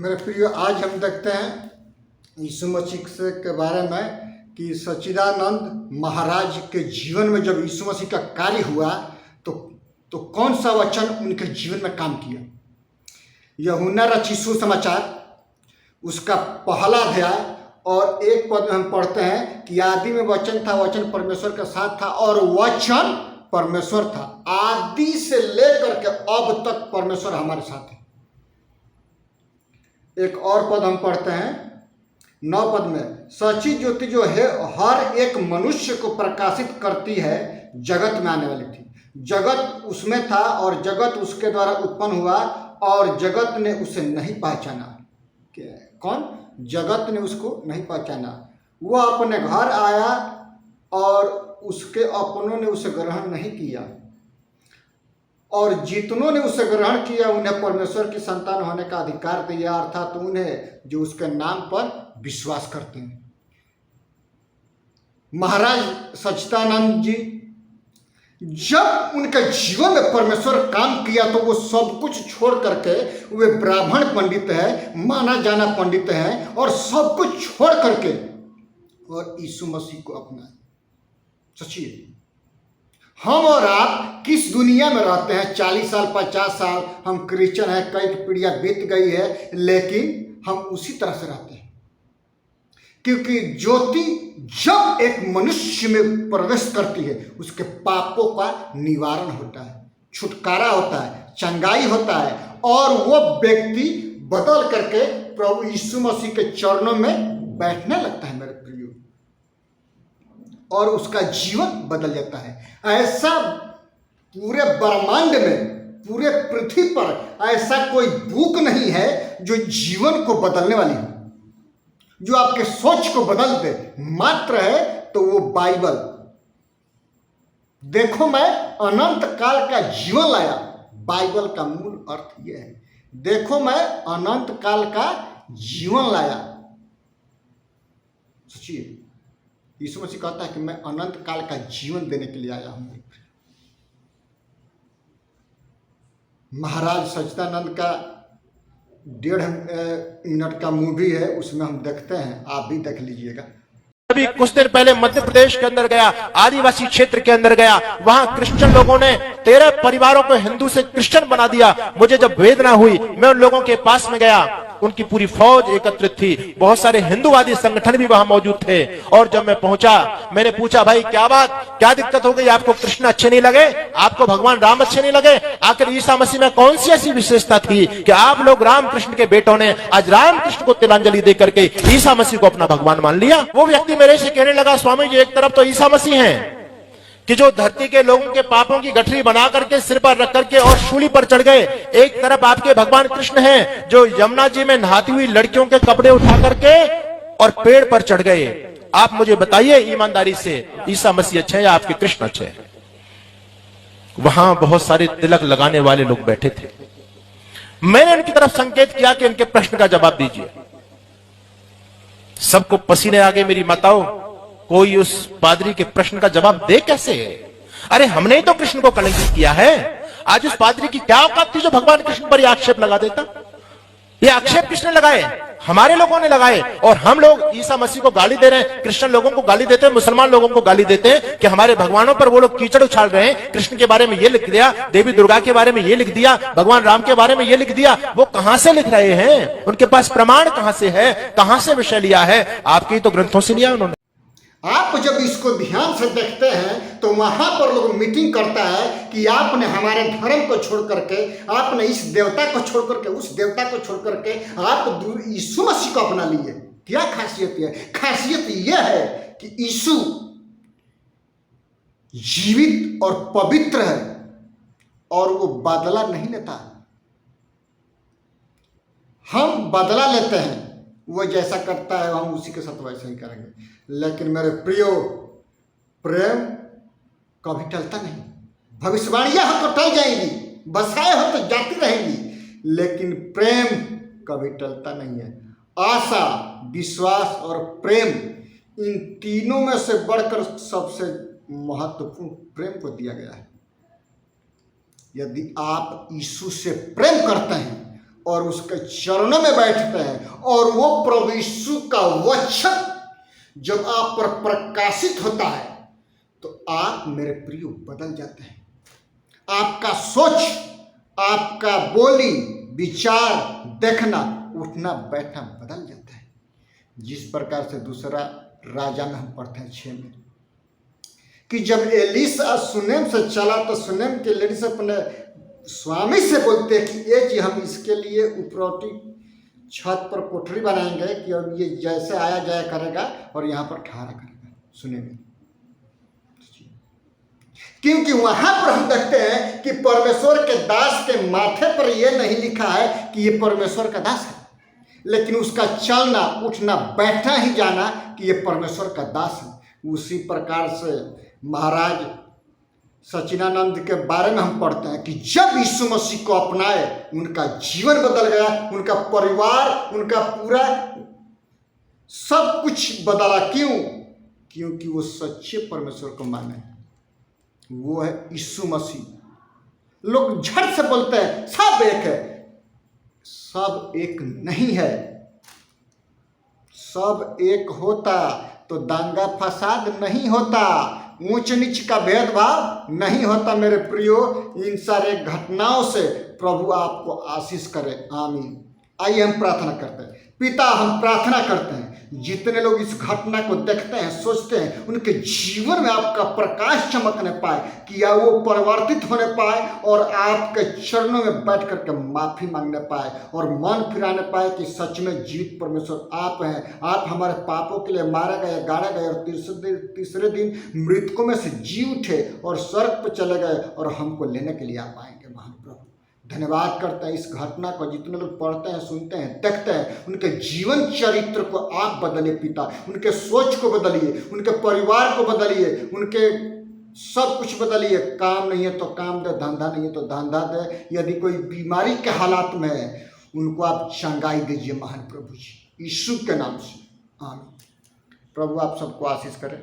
मेरे प्रिय, आज हम देखते हैं यीशु मसीह के बारे में कि सच्चिदानंद महाराज के जीवन में जब यीशु मसीह का कार्य हुआ तो कौन सा वचन उनके जीवन में काम किया। यूहन्ना रचित सुसमाचार उसका पहला अध्याय और एक पद में हम पढ़ते हैं कि आदि में वचन था, वचन परमेश्वर के साथ था और वचन परमेश्वर था। आदि से लेकर के अब तक परमेश्वर हमारे साथ है। एक और पद हम पढ़ते हैं 9 पद में, सच्ची ज्योति जो है हर एक मनुष्य को प्रकाशित करती है, जगत में आने वाली थी। जगत उसमें था और जगत उसके द्वारा उत्पन्न हुआ और जगत ने उसे नहीं पहचाना। कौन? जगत ने उसको नहीं पहचाना। वह अपने घर आया और उसके अपनों ने उसे ग्रहण नहीं किया, और जितनों ने उसे ग्रहण किया उन्हें परमेश्वर की संतान होने का अधिकार दिया, अर्थात उन्हें जो उसके नाम पर विश्वास करते हैं। महाराज सच्चिदानंद जी जब उनके जीवन में परमेश्वर काम किया तो वो सब कुछ छोड़ करके, वे ब्राह्मण पंडित है, माना जाना पंडित है, और सब कुछ छोड़ करके और यीशु मसीह को अपनाए। सोचिए, हम और आप किस दुनिया में रहते हैं। 40 साल 50 साल हम क्रिश्चियन हैं, कई पीढ़ियां बीत गई है, लेकिन हम उसी तरह से रहते हैं, क्योंकि ज्योति जब एक मनुष्य में प्रवेश करती है उसके पापों का निवारण होता है, छुटकारा होता है, चंगाई होता है, और वो व्यक्ति बदल करके प्रभु यीशु मसीह के चरणों में बैठने लगता है मेरे प्रियो, और उसका जीवन बदल जाता है। ऐसा पूरे ब्रह्मांड में, पूरे पृथ्वी पर ऐसा कोई बुक नहीं है जो जीवन को बदलने वाली हो, जो आपके सोच को बदल दे। मात्र है तो वो बाइबल। देखो मैं अनंत काल का जीवन लाया, बाइबल का मूल अर्थ यह है। देखो मैं अनंत काल का जीवन लाया। सोचिए, यीशु मसीह कहता है कि मैं अनंत काल का जीवन देने के लिए आया हूं। महाराज सच्चिदानंद का 1.5 मिनट का मूवी है, उसमें हम देखते हैं, आप भी देख लीजिएगा। अभी कुछ देर पहले मध्य प्रदेश के अंदर गया, आदिवासी क्षेत्र के अंदर गया, वहां क्रिश्चियन लोगों ने 13 परिवारों को हिंदू से क्रिश्चियन बना दिया। मुझे जब वेदना हुई, मैं उन लोगों के पास में गया, उनकी पूरी फौज एकत्रित थी, बहुत सारे हिंदूवादी संगठन भी वहां मौजूद थे। और जब मैं पहुंचा, मैंने पूछा, भाई क्या बात, क्या दिक्कत हो गई? आपको कृष्ण अच्छे नहीं लगे? आपको भगवान राम अच्छे नहीं लगे? आखिर ईसा मसीह में कौन सी ऐसी विशेषता थी कि आप लोग राम कृष्ण के बेटों ने आज राम कृष्ण को तिलांजलि दे करके ईसा मसीह को अपना भगवान मान लिया? वो व्यक्ति मेरे से कहने लगा, स्वामी जी, एक तरफ तो ईसा मसीह हैं कि जो धरती के लोगों के पापों की गठरी बना करके सिर पर रख करके और शूली पर चढ़ गए, एक तरफ आपके भगवान कृष्ण हैं जो यमुना जी में नहाती हुई लड़कियों के कपड़े उठा करके और पेड़ पर चढ़ गए। आप मुझे बताइए ईमानदारी से, ईसा मसीह अच्छे या आपके कृष्ण अच्छे? वहां बहुत सारे तिलक लगाने वाले लोग बैठे थे। मैंने उनकी तरफ संकेत किया कि उनके प्रश्न का जवाब दीजिए। सबको पसीने आ गए। मेरी माताओं, कोई उस पादरी के प्रश्न का जवाब दे कैसे? अरे हमने ही तो कृष्ण को कलंकित किया है। आज उस पादरी की क्या औकात थी जो भगवान कृष्ण पर यह आक्षेप लगा देता? ये आक्षेप किसने लगाए? हमारे लोगों ने लगाए। और हम लोग ईसा मसीह को गाली दे रहे हैं, क्रिश्चियन लोगों को गाली देते हैं, मुसलमान लोगों को गाली देते हैं कि हमारे भगवानों पर वो लोग कीचड़ उछाल रहे हैं। कृष्ण के बारे में ये लिख दिया, देवी दुर्गा के बारे में ये लिख दिया, भगवान राम के बारे में ये लिख दिया। वो कहां से लिख रहे हैं? उनके पास प्रमाण कहां से है? कहां से विषय लिया है? आपके तो ग्रंथों से लिया उन्होंने। आप जब इसको ध्यान से देखते हैं तो वहां पर लोग मीटिंग करता है कि आपने हमारे धर्म को छोड़ करके, आपने इस देवता को छोड़ करके, उस देवता को छोड़ करके आप यीशु मसीह को अपना लिए। क्या खासियत है? खासियत यह है कि यीशु जीवित और पवित्र है और वो बदला नहीं लेता। हम बदला लेते हैं, वो जैसा करता है हम उसी के साथ वैसा ही करेंगे। लेकिन मेरे प्रियो, प्रेम कभी टलता नहीं। भविष्यवाणियां हो तो टल जाएंगी, बसाए हो तो जाती रहेंगी, लेकिन प्रेम कभी टलता नहीं है। आशा, विश्वास और प्रेम, इन तीनों में से बढ़कर सबसे महत्वपूर्ण प्रेम को दिया गया है। यदि आप यीशु से प्रेम करते हैं और उसके चरणों में बैठते हैं और वो प्रभु यीशु का वचन जब आप पर प्रकाशित होता है तो आप मेरे प्रियो बदल जाते हैं। आपका सोच, आपका बोली, विचार, देखना, उठना बैठना बदल जाता है। जिस प्रकार से दूसरा राजा में हम पढ़ते हैं 6 में कि जब एलीशा सुनेम से चला तो सुनेम के लेडी से अपने स्वामी से बोलते हैं कि ये जी हम इसके लिए उपरौटी छत पर कोठरी बनाएंगे कि अब ये जैसे आया जाया करेगा और यहाँ पर ठहरा करेगा। सुनेम, क्योंकि वहां पर हम देखते हैं कि परमेश्वर के दास के माथे पर यह नहीं लिखा है कि ये परमेश्वर का दास है, लेकिन उसका चलना, उठना, बैठना ही जाना कि ये परमेश्वर का दास है। उसी प्रकार से महाराज सचिनानंद के बारे में हम पढ़ते हैं कि जब यीशु मसीह को अपनाए उनका जीवन बदल गया, उनका परिवार, उनका पूरा सब कुछ बदला। क्यों? क्योंकि वो सच्चे परमेश्वर को माने, वो है यीशु मसीह। लोग झट से बोलते हैं सब एक है, सब एक नहीं है। सब एक होता तो दंगा फसाद नहीं होता, ऊंच नीच का भेदभाव नहीं होता। मेरे प्रियो, इन सारे घटनाओं से प्रभु आपको आशीष करे। आमीन। आइए हम प्रार्थना करते हैं। पिता, हम प्रार्थना करते हैं जितने लोग इस घटना को देखते हैं, सोचते हैं, उनके जीवन में आपका प्रकाश चमकने पाए, कि या वो परिवर्तित होने पाए और आपके चरणों में बैठ करके माफी मांगने पाए और मन फिराने पाए कि सच में जीवित परमेश्वर आप हैं। आप हमारे पापों के लिए मारे गए, गाड़े गए और तीसरे दिन मृतकों में से जी उठे और स्वर्ग पर चले गए और हमको लेने के लिए आप आएंगे। महान प्रभु, धन्यवाद करते हैं। इस घटना को जितने लोग पढ़ते हैं, सुनते हैं, देखते हैं, उनके जीवन चरित्र को आप बदलिए पिता। उनके सोच को बदलिए, उनके परिवार को बदलिए, उनके सब कुछ बदलिए। काम नहीं है तो काम दे, धंधा नहीं है तो धंधा दे। यदि कोई बीमारी के हालात में है, उनको आप चंगाई दीजिए महान प्रभु जी, यीशु के नाम से। आमीन। प्रभु आप सबको आशीष करें।